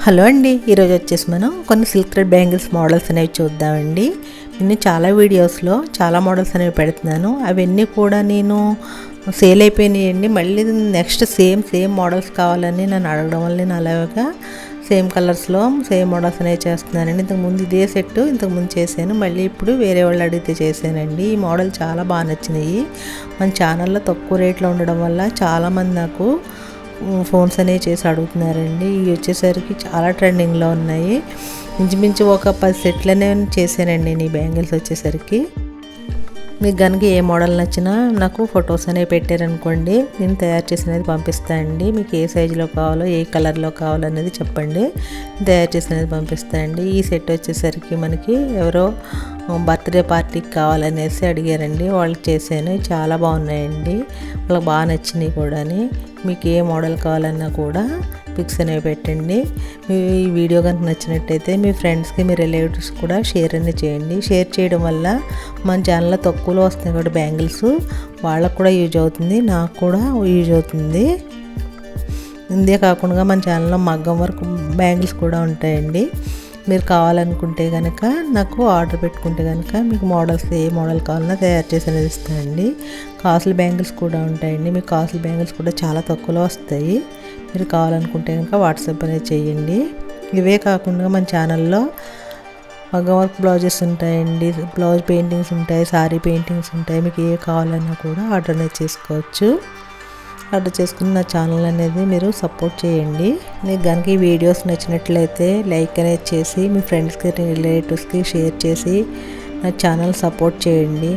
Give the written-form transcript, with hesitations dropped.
Hello అండి, ఈరోజు వచ్చేసి మనం కొన్ని సిల్క్ థ్రెడ్ బ్యాంగిల్స్ మోడల్స్ అనేవి చూద్దామండి. నేను చాలా వీడియోస్లో చాలా మోడల్స్ అనేవి పెడుతున్నాను. అవన్నీ కూడా నేను సేల్ అయిపోయినాయండి. మళ్ళీ నెక్స్ట్ సేమ్ మోడల్స్ కావాలని నన్ను అడగడం వల్ల నేను అలాగా సేమ్ కలర్స్లో సేమ్ మోడల్స్ అనేవి చేస్తున్నానండి. ఇంతకుముందు ఇదే సెట్ ఇంతకుముందు చేశాను, మళ్ళీ ఇప్పుడు వేరే వాళ్ళు అడిగితే చేశానండి. ఈ మోడల్ చాలా బాగా నచ్చినాయి. మన ఛానల్లో తక్కువ రేట్లో ఉండడం వల్ల చాలామంది నాకు ఫోన్స్ అనేవి చేసి అడుగుతున్నారండి. ఇవి వచ్చేసరికి చాలా ట్రెండింగ్లో ఉన్నాయి. ఇంచుమించు ఒక 10 సెట్లనే చేశానండి నేను ఈ బ్యాంగిల్స్ వచ్చేసరికి. మీకు కనుక ఏ మోడల్ నచ్చినా నాకు ఫొటోస్ అనేవి పెట్టారనుకోండి, నేను తయారు చేసినది పంపిస్తానండి. మీకు ఏ సైజులో కావాలో ఏ కలర్లో కావాలో అనేది చెప్పండి, తయారు చేసినది పంపిస్తానండి. ఈ సెట్ వచ్చేసరికి మనకి ఎవరో బర్త్డే పార్టీకి కావాలనేసి అడిగారండి, వాళ్ళకి చేశాను. చాలా బాగున్నాయండి, వాళ్ళకి బాగా నచ్చినాయి కూడా. మీకు ఏ మోడల్ కావాలన్నా కూడా పిక్స్ అనేవి పెట్టండి. మీ ఈ వీడియో కనుక నచ్చినట్టయితే మీ ఫ్రెండ్స్కి మీ రిలేటివ్స్ కూడా షేర్ అనేది చేయండి. షేర్ చేయడం వల్ల మన ఛానల్లో తక్కువలో వస్తాయి కాబట్టి బ్యాంగిల్స్ వాళ్ళకు కూడా యూజ్ అవుతుంది, నాకు కూడా యూజ్ అవుతుంది. ఇంతే కాకుండా మన ఛానల్లో మగ్గం వర్క్ బ్యాంగిల్స్ కూడా ఉంటాయండి. మీరు కావాలనుకుంటే కనుక నాకు ఆర్డర్ పెట్టుకుంటే కనుక మీకు మోడల్స్ ఏ మోడల్ కావాలన్నా తయారు చేసి అనేది ఇస్తానండి. కాస్ట్లీ బ్యాంగిల్స్ కూడా ఉంటాయండి. మీకు కాస్ట్లీ బ్యాంగిల్స్ కూడా చాలా తక్కువలో వస్తాయి. మీరు కావాలనుకుంటే కనుక వాట్సాప్ అనేది చేయండి. ఇవే కాకుండా మన ఛానల్లో మగ్గం వర్క్ బ్లౌజెస్ ఉంటాయండి, బ్లౌజ్ పెయింటింగ్స్ ఉంటాయి, సారీ పెయింటింగ్స్ ఉంటాయి. మీకు ఏ కావాలన్నా కూడా ఆర్డర్ అనేది చేసుకోవచ్చు. ఆర్డర్ చేసుకుని నా ఛానల్ అనేది మీరు సపోర్ట్ చేయండి. మీకు కనుక ఈ వీడియోస్ నచ్చినట్లయితే లైక్ అనేది చేసి మీ ఫ్రెండ్స్కి రిలేటివ్స్కి షేర్ చేసి నా ఛానల్ సపోర్ట్ చేయండి.